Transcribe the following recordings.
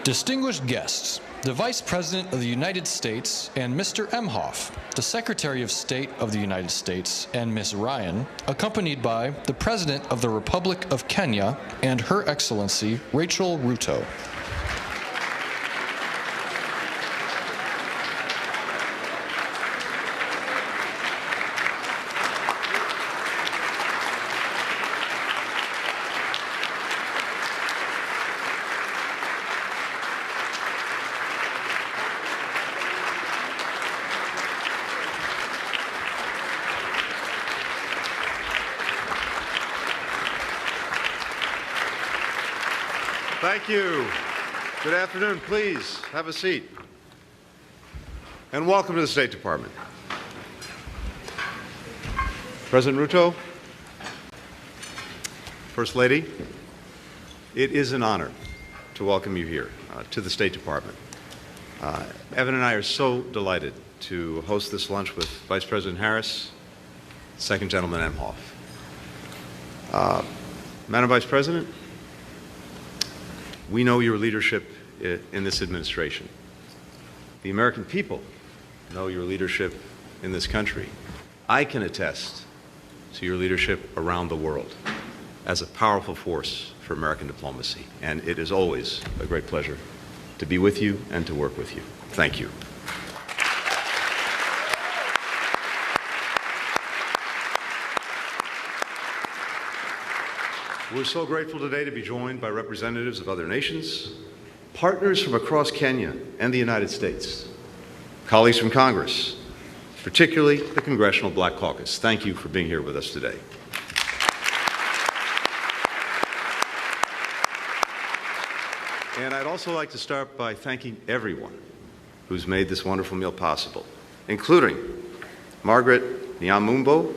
Distinguished guests, the Vice President of the United States and Mr. Emhoff, the Secretary of State of the United States and Ms. Ryan, accompanied by the President of the Republic of Kenya and Her Excellency Rachel Ruto. Thank you. Good afternoon. Please have a seat. And welcome to the State Department. President Ruto, First Lady, it is an honor to welcome you here to the State Department. Evan and I are so delighted to host this lunch with Vice President Harris, Second Gentleman Emhoff. Madam Vice President, we know your leadership in this administration. The American people know your leadership in this country. I can attest to your leadership around the world as a powerful force for American diplomacy, and it is always a great pleasure to be with you and to work with you. Thank you. We're so grateful today to be joined by representatives of other nations, partners from across Kenya and the United States, colleagues from Congress, particularly the Congressional Black Caucus. Thank you for being here with us today. And I'd also like to start by thanking everyone who's made this wonderful meal possible, including Margaret Nyamumbo,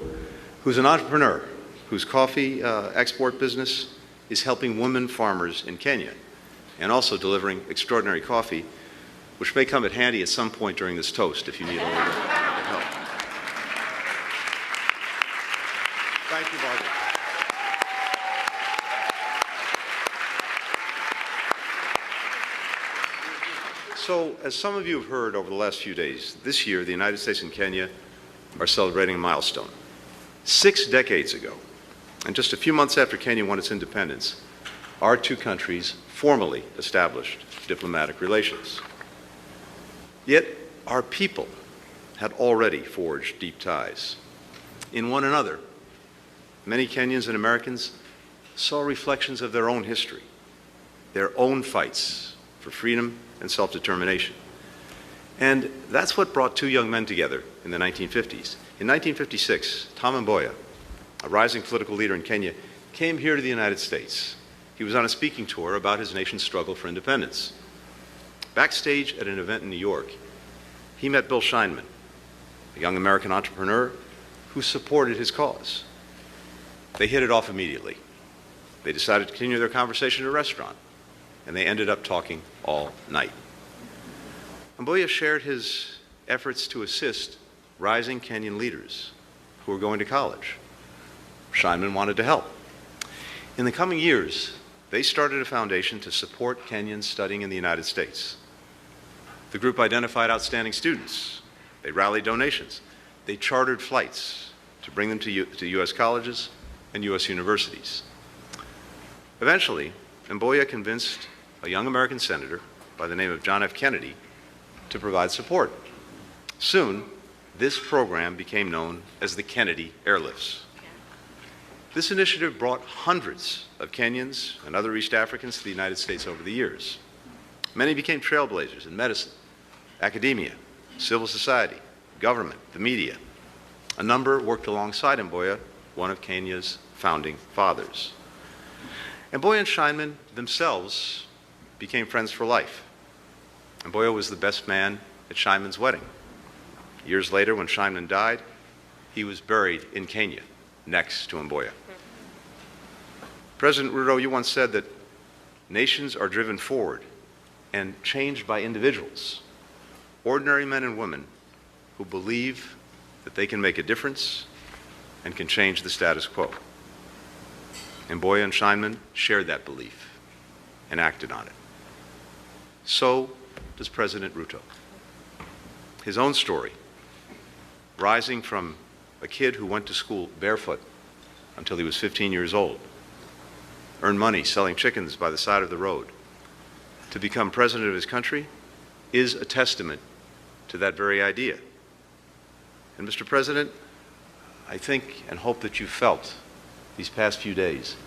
who's an entrepreneur whose coffee export business is helping women farmers in Kenya and also delivering extraordinary coffee, which may come in handy at some point during this toast if you need a little bit of help. Thank you, Margaret. So, as some of you have heard over the last few days, this year the United States and Kenya are celebrating a milestone. 6 decades ago, and just a few months after Kenya won its independence, our two countries formally established diplomatic relations. Yet our people had already forged deep ties. In one another, many Kenyans and Americans saw reflections of their own history, their own fights for freedom and self-determination. And that's what brought two young men together in the 1950s. In 1956, Tom Mboya, a rising political leader in Kenya, came here to the United States. He was on a speaking tour about his nation's struggle for independence. Backstage at an event in New York, he met Bill Scheinman, a young American entrepreneur who supported his cause. They hit it off immediately. They decided to continue their conversation at a restaurant, and they ended up talking all night. Mboya shared his efforts to assist rising Kenyan leaders who were going to college. Scheinman wanted to help. In the coming years, they started a foundation to support Kenyans studying in the United States. The group identified outstanding students. They rallied donations. They chartered flights to bring them to U.S. colleges and U.S. universities. Eventually, Mboya convinced a young American senator by the name of John F. Kennedy to provide support. Soon, this program became known as the Kennedy Airlifts. This initiative brought hundreds of Kenyans and other East Africans to the United States over the years. Many became trailblazers in medicine, academia, civil society, government, the media. A number worked alongside Mboya, one of Kenya's founding fathers. Mboya and Scheinman themselves became friends for life. Mboya was the best man at Scheinman's wedding. Years later, when Scheinman died, he was buried in Kenya next to Mboya. President Ruto, you once said that nations are driven forward and changed by individuals, ordinary men and women who believe that they can make a difference and can change the status quo. Mboya and Scheinman shared that belief and acted on it. So does President Ruto. His own story, rising from a kid who went to school barefoot until he was 15 years old, earned money selling chickens by the side of the road, to become president of his country, is a testament to that very idea. And Mr. President, I think and hope that you felt these past few days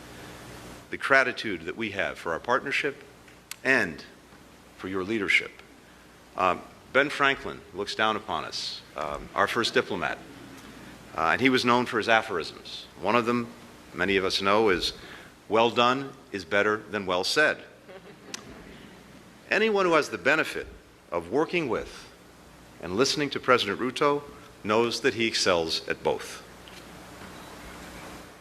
the gratitude that we have for our partnership and for your leadership. Ben Franklin looks down upon us, our first diplomat, and he was known for his aphorisms. One of them, many of us know, is, "Well done is better than well said." Anyone who has the benefit of working with and listening to President Ruto knows that he excels at both.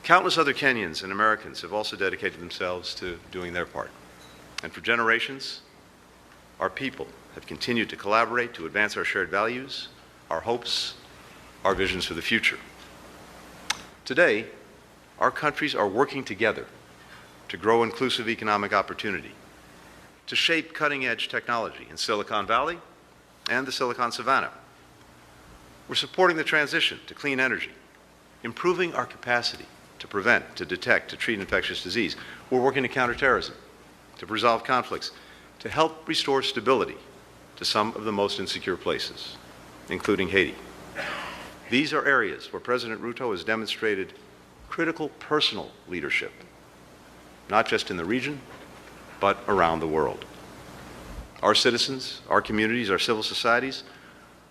Countless other Kenyans and Americans have also dedicated themselves to doing their part. And for generations, our people have continued to collaborate to advance our shared values, our hopes, our visions for the future. Today, our countries are working together to grow inclusive economic opportunity, to shape cutting-edge technology in Silicon Valley and the Silicon Savannah. We're supporting the transition to clean energy, improving our capacity to prevent, to detect, to treat infectious disease. We're working to counter terrorism, to resolve conflicts, to help restore stability to some of the most insecure places, including Haiti. These are areas where President Ruto has demonstrated critical personal leadership, not just in the region, but around the world. Our citizens, our communities, our civil societies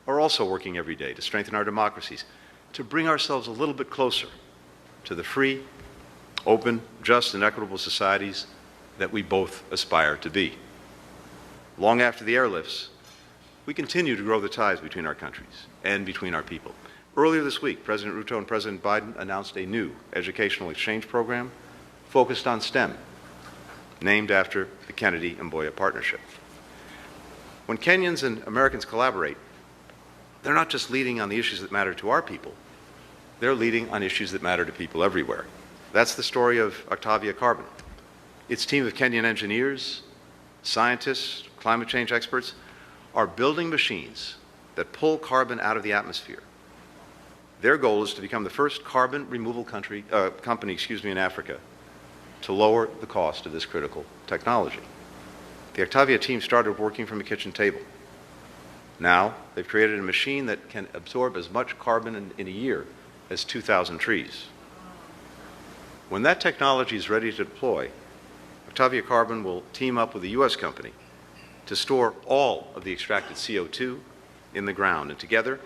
are also working every day to strengthen our democracies, to bring ourselves a little bit closer to the free, open, just, and equitable societies that we both aspire to be. Long after the airlifts, we continue to grow the ties between our countries and between our people. Earlier this week, President Ruto and President Biden announced a new educational exchange program focused on STEM, named after the Kennedy-Mboya partnership. When Kenyans and Americans collaborate, they're not just leading on the issues that matter to our people, they're leading on issues that matter to people everywhere. That's the story of Octavia Carbon. Its team of Kenyan engineers, scientists, climate change experts are building machines that pull carbon out of the atmosphere. Their goal is to become the first carbon removal company in Africa to lower the cost of this critical technology. The Octavia team started working from a kitchen table. Now they've created a machine that can absorb as much carbon in a year as 2,000 trees. When that technology is ready to deploy, Octavia Carbon will team up with a U.S. company to store all of the extracted CO2 in the ground, and together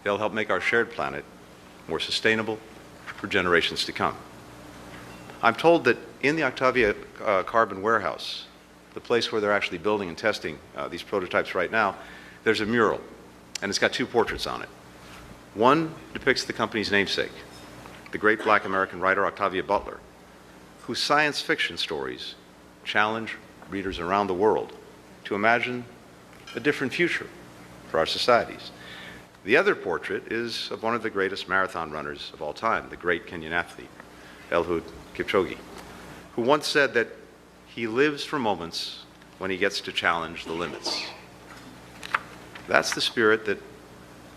they'll help make our shared planet more sustainable for generations to come. I'm told that in the Octavia Carbon warehouse, the place where they're actually building and testing these prototypes right now, there's a mural, and it's got two portraits on it. One depicts the company's namesake, the great black American writer Octavia Butler, whose science fiction stories challenge readers around the world to imagine a different future for our societies. The other portrait is of one of the greatest marathon runners of all time, the great Kenyan athlete, Eliud Kipchoge, who once said that he lives for moments when he gets to challenge the limits. That's the spirit that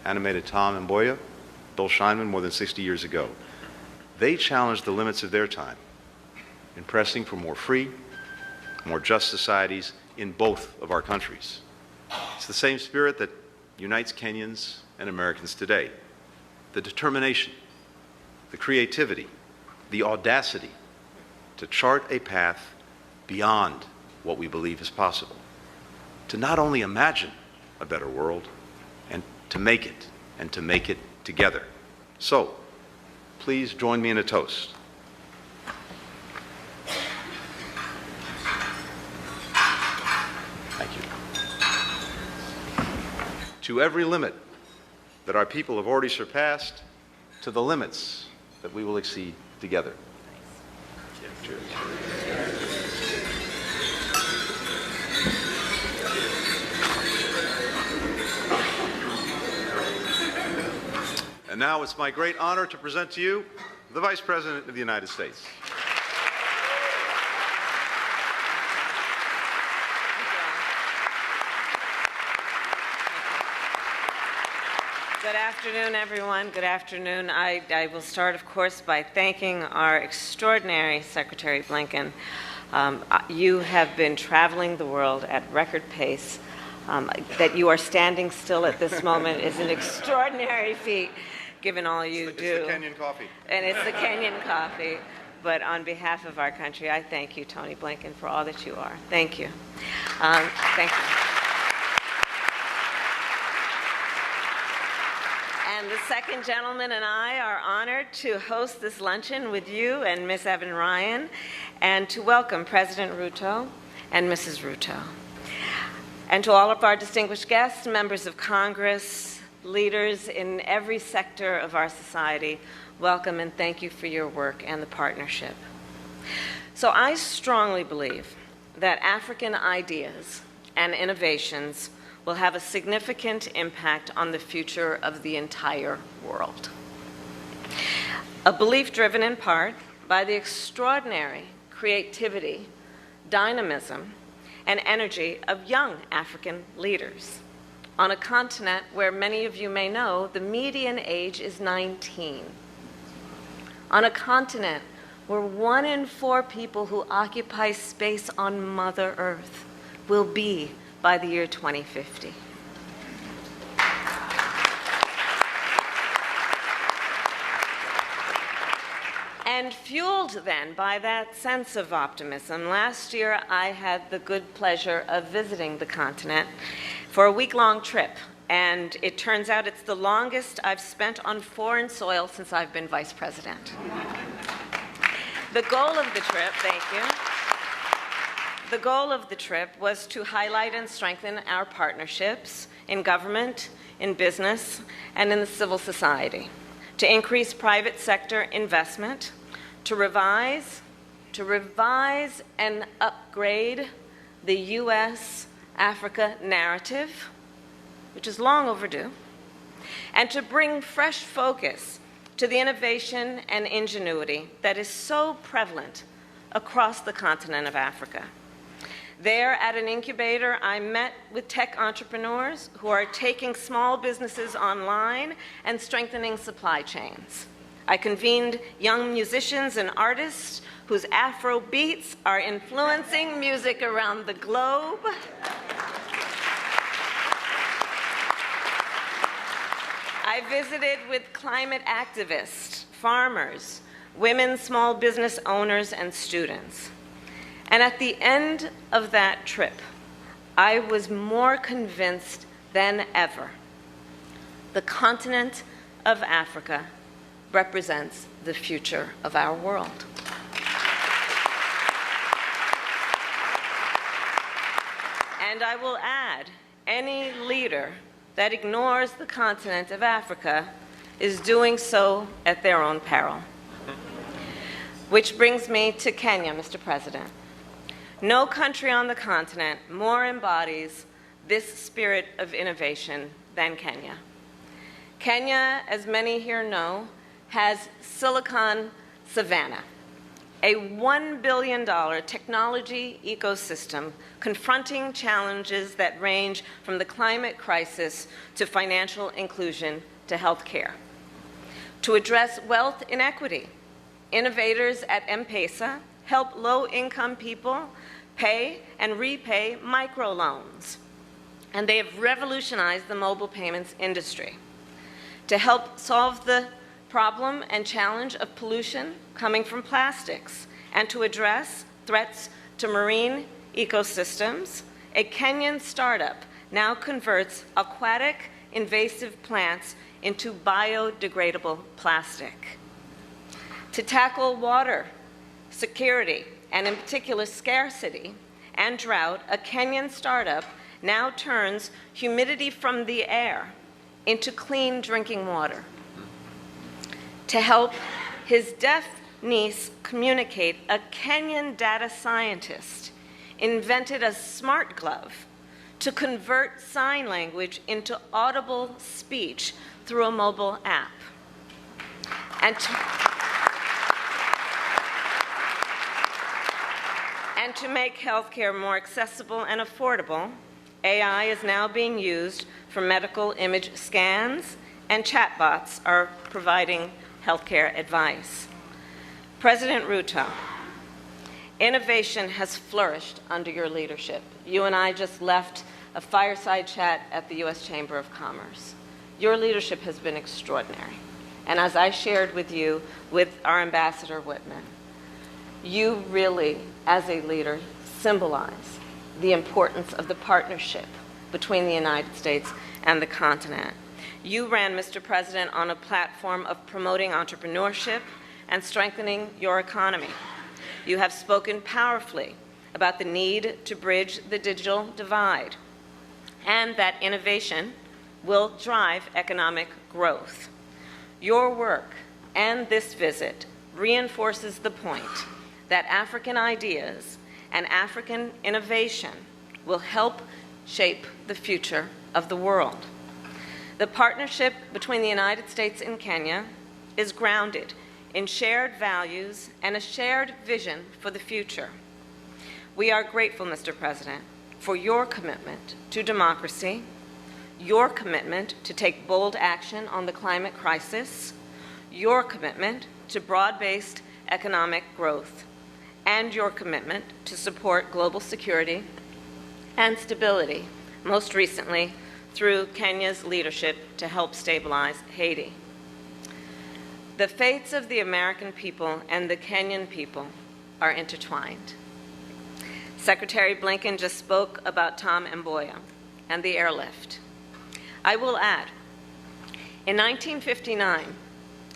animated Tom Mboya, Bill Scheinman more than 60 years ago. They challenged the limits of their time in pressing for more free, more just societies in both of our countries. It's the same spirit that unites Kenyans and Americans today. The determination, the creativity, the audacity to chart a path beyond what we believe is possible. To not only imagine a better world, and to make it, and to make it together. So, please join me in a toast. Thank you. To every limit that our people have already surpassed, to the limits that we will exceed together. Cheers. And now it's my great honor to present to you the Vice President of the United States. Good afternoon, everyone. Good afternoon. I will start, of course, by thanking our extraordinary Secretary Blinken. You have been traveling the world at record pace. That you are standing still at this moment is an extraordinary feat, given all you do. It's the Kenyan coffee. And it's the Kenyan coffee. But on behalf of our country, I thank you, Tony Blinken, for all that you are. Thank you. Thank you. And the second gentleman and I are honored to host this luncheon with you and Ms. Evan Ryan, and to welcome President Ruto and Mrs. Ruto. And to all of our distinguished guests, members of Congress, leaders in every sector of our society, welcome and thank you for your work and the partnership. So I strongly believe that African ideas and innovations will have a significant impact on the future of the entire world. A belief driven in part by the extraordinary creativity, dynamism, and energy of young African leaders on a continent where many of you may know the median age is 19. On a continent where 1 in 4 people who occupy space on Mother Earth will be by the year 2050. And fueled then by that sense of optimism, last year I had the good pleasure of visiting the continent for a week-long trip. And it turns out it's the longest I've spent on foreign soil since I've been vice president. The goal of the trip, thank you. The goal of the trip was to highlight and strengthen our partnerships in government, in business, and in the civil society, to increase private sector investment, to revise and upgrade the U.S.-Africa narrative, which is long overdue, and to bring fresh focus to the innovation and ingenuity that is so prevalent across the continent of Africa. There at an incubator, I met with tech entrepreneurs who are taking small businesses online and strengthening supply chains. I convened young musicians and artists whose Afro beats are influencing music around the globe. I visited with climate activists, farmers, women small business owners, and students. And at the end of that trip, I was more convinced than ever the continent of Africa represents the future of our world. And I will add, any leader that ignores the continent of Africa is doing so at their own peril. Which brings me to Kenya, Mr. President. No country on the continent more embodies this spirit of innovation than Kenya. Kenya, as many here know, has Silicon Savannah, a $1 billion technology ecosystem confronting challenges that range from the climate crisis to financial inclusion to healthcare. To address wealth inequity, innovators at M-Pesa help low-income people pay and repay microloans, and they have revolutionized the mobile payments industry. To help solve the problem and challenge of pollution coming from plastics, and to address threats to marine ecosystems, a Kenyan startup now converts aquatic invasive plants into biodegradable plastic. To tackle water security, and in particular scarcity and drought, a Kenyan startup now turns humidity from the air into clean drinking water. To help his deaf niece communicate, a Kenyan data scientist invented a smart glove to convert sign language into audible speech through a mobile app. And to make healthcare more accessible and affordable, AI is now being used for medical image scans and chatbots are providing healthcare advice. President Ruto, innovation has flourished under your leadership. You and I just left a fireside chat at the U.S. Chamber of Commerce. Your leadership has been extraordinary. And as I shared with you, with our Ambassador Whitman, you really, as a leader, symbolize the importance of the partnership between the United States and the continent. You ran, Mr. President, on a platform of promoting entrepreneurship and strengthening your economy. You have spoken powerfully about the need to bridge the digital divide and that innovation will drive economic growth. Your work and this visit reinforces the point that African ideas and African innovation will help shape the future of the world. The partnership between the United States and Kenya is grounded in shared values and a shared vision for the future. We are grateful, Mr. President, for your commitment to democracy, your commitment to take bold action on the climate crisis, your commitment to broad-based economic growth, and your commitment to support global security and stability, most recently through Kenya's leadership to help stabilize Haiti. The fates of the American people and the Kenyan people are intertwined. Secretary Blinken just spoke about Tom Mboya and the airlift. I will add, in 1959,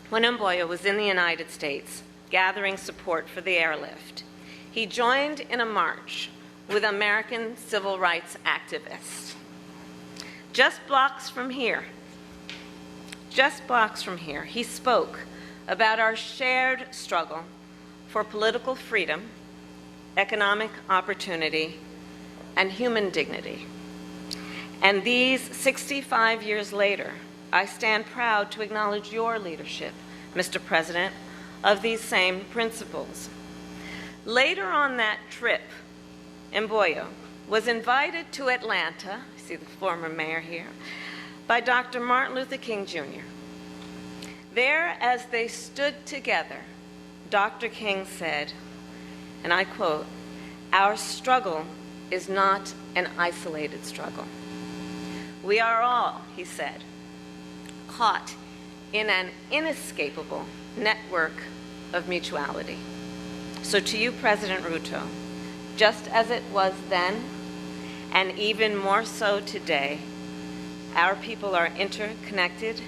when Mboya was in the United States gathering support for the airlift, he joined in a march with American civil rights activists. Just blocks from here, he spoke about our shared struggle for political freedom, economic opportunity, and human dignity. And these 65 years later, I stand proud to acknowledge your leadership, Mr. President, of these same principles. Later on that trip, Mboya was invited to Atlanta, I see the former mayor here, by Dr. Martin Luther King Jr. There, as they stood together, Dr. King said, and I quote, "Our struggle is not an isolated struggle. We are all," he said, "caught in an inescapable network of mutuality." So to you, President Ruto, just as it was then, and even more so today, our people are interconnected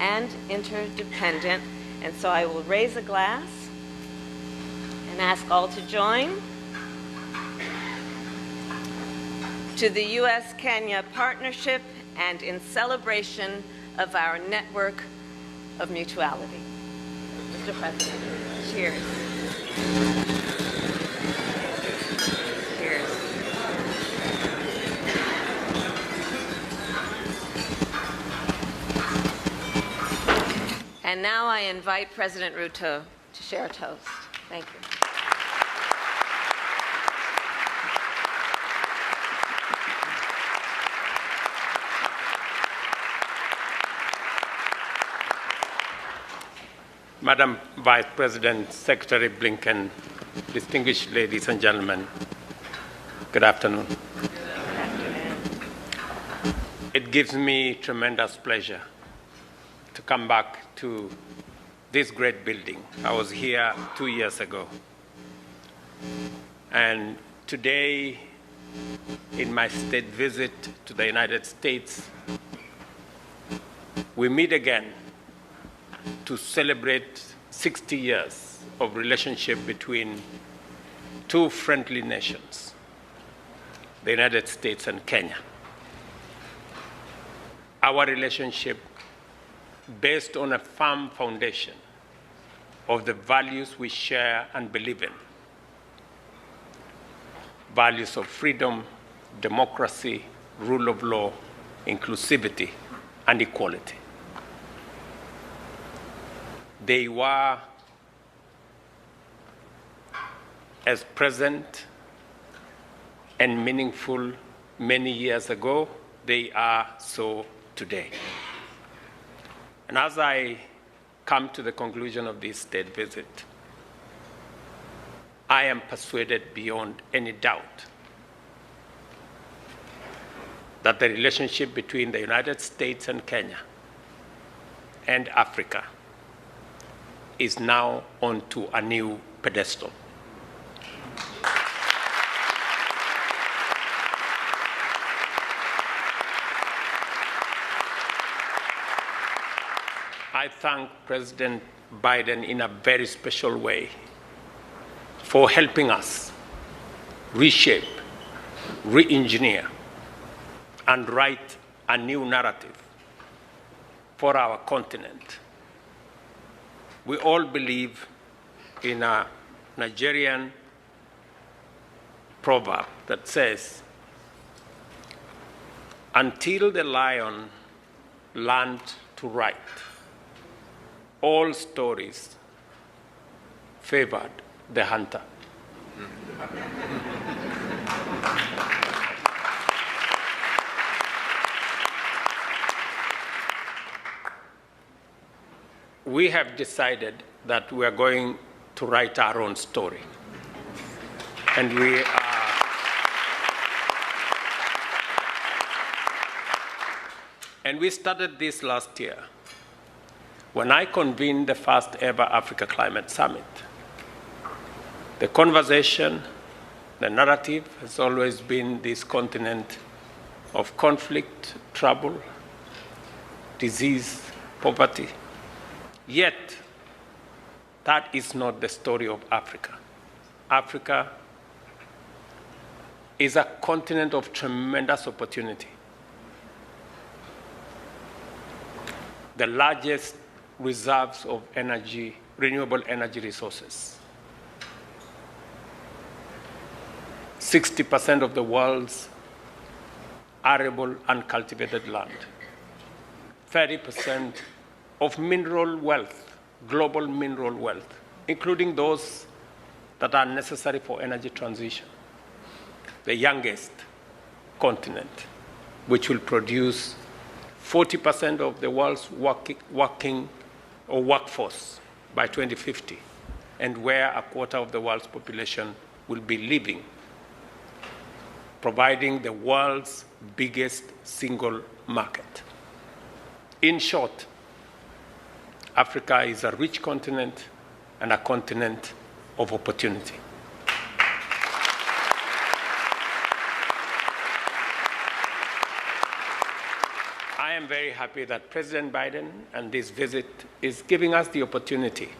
and interdependent, and so I will raise a glass and ask all to join to the U.S.-Kenya partnership and in celebration of our network of mutuality. Mr. President, cheers. Cheers. And now I invite President Ruto to share a toast. Thank you. Madam Vice President, Secretary Blinken, distinguished ladies and gentlemen, good afternoon. It gives me tremendous pleasure to come back to this great building. I was here 2 years ago. And today, in my state visit to the United States, we meet again to celebrate 60 years of relationship between two friendly nations, the United States and Kenya. Our relationship based on a firm foundation of the values we share and believe in. Values of freedom, democracy, rule of law, inclusivity, and equality. They were as present and meaningful many years ago, they are so today. And as I come to the conclusion of this state visit, I am persuaded beyond any doubt that the relationship between the United States and Kenya and Africa is now onto a new pedestal. I thank President Biden in a very special way for helping us reshape, re-engineer, and write a new narrative for our continent. We all believe in a Nigerian proverb that says, "Until the lion learned to write, all stories favored the hunter." We have decided that we are going to write our own story. And we started this last year when I convened the first ever Africa Climate Summit. The conversation, the narrative has always been this continent of conflict, trouble, disease, poverty. Yet, that is not the story of Africa. Africa is a continent of tremendous opportunity. The largest reserves of energy, renewable energy resources. 60% of the world's arable and cultivated land. 30% of mineral wealth, global mineral wealth, including those that are necessary for energy transition. The youngest continent, which will produce 40% of the world's working workforce by 2050, and where a quarter of the world's population will be living, providing the world's biggest single market. In short, Africa is a rich continent and a continent of opportunity. I am very happy that President Biden and this visit is giving us the opportunity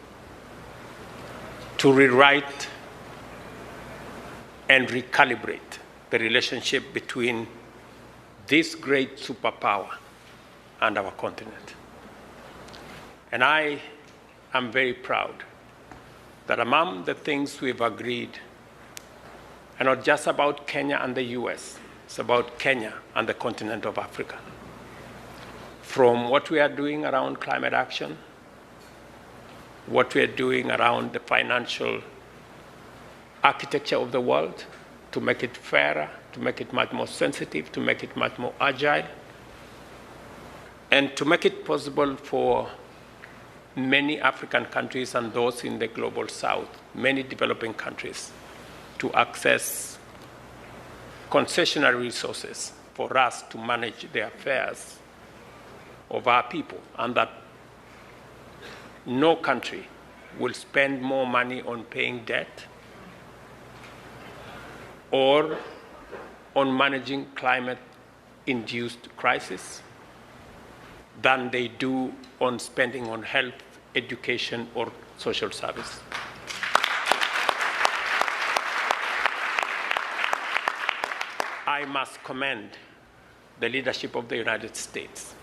to rewrite and recalibrate the relationship between this great superpower and our continent. And I am very proud that among the things we've agreed are not just about Kenya and the US, it's about Kenya and the continent of Africa. From what we are doing around climate action, what we are doing around the financial architecture of the world, to make it fairer, to make it much more sensitive, to make it much more agile, and to make it possible for many African countries and those in the global south, many developing countries, to access concessionary resources for us to manage the affairs of our people, and that no country will spend more money on paying debt or on managing climate-induced crisis than they do on spending on health, education, or social service. I must commend the leadership of the United States,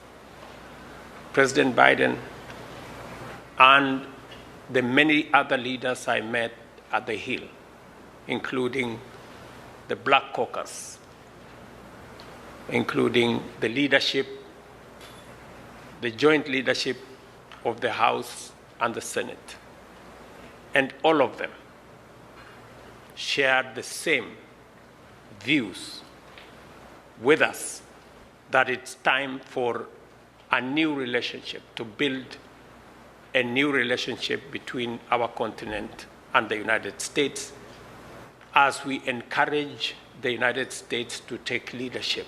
President Biden, and the many other leaders I met at the Hill, including the Black Caucus, including the leadership, the joint leadership of the House and the Senate. And all of them shared the same views with us, that it's time for a new relationship, to build a new relationship between our continent and the United States as we encourage the United States to take leadership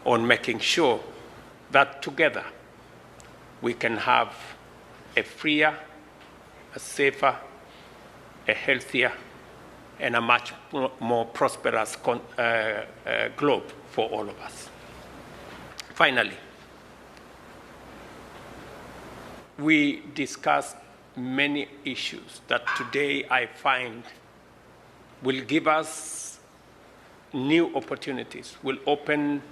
on making sure that together we can have a freer, a safer, a healthier, and a much more prosperous globe for all of us. Finally, we discussed many issues that today I find will give us new opportunities, will open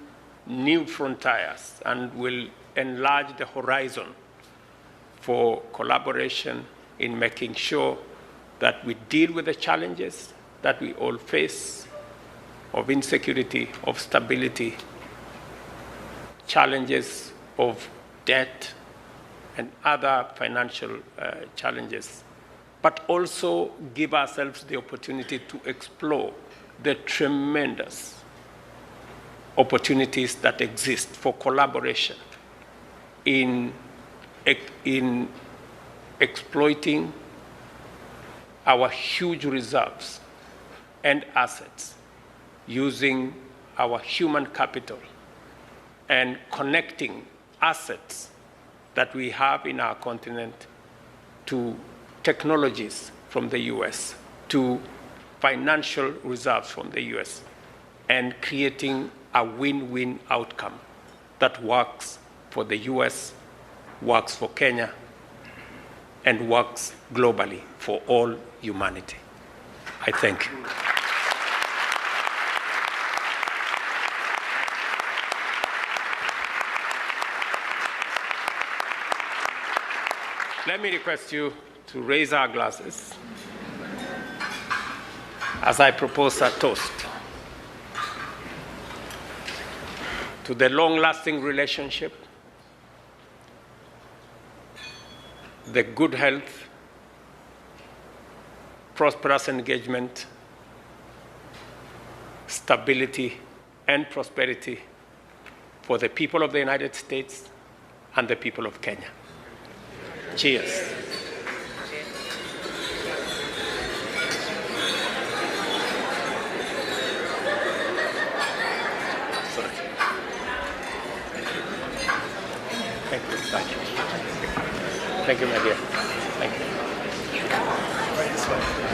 new frontiers, and will enlarge the horizon for collaboration in making sure that we deal with the challenges that we all face of insecurity, of stability, challenges of debt and other financial challenges, but also give ourselves the opportunity to explore the tremendous opportunities that exist for collaboration in exploiting our huge reserves and assets, using our human capital and connecting assets that we have in our continent to technologies from the US, to financial reserves from the US, and creating a win-win outcome that works for the US, works for Kenya, and works globally for all humanity. I thank you. Let me request you to raise our glasses as I propose a toast to the long-lasting relationship, the good health, prosperous engagement, stability, and prosperity for the people of the United States and the people of Kenya. Cheers. Thank you. Thank you. Thank you, my dear. Thank you.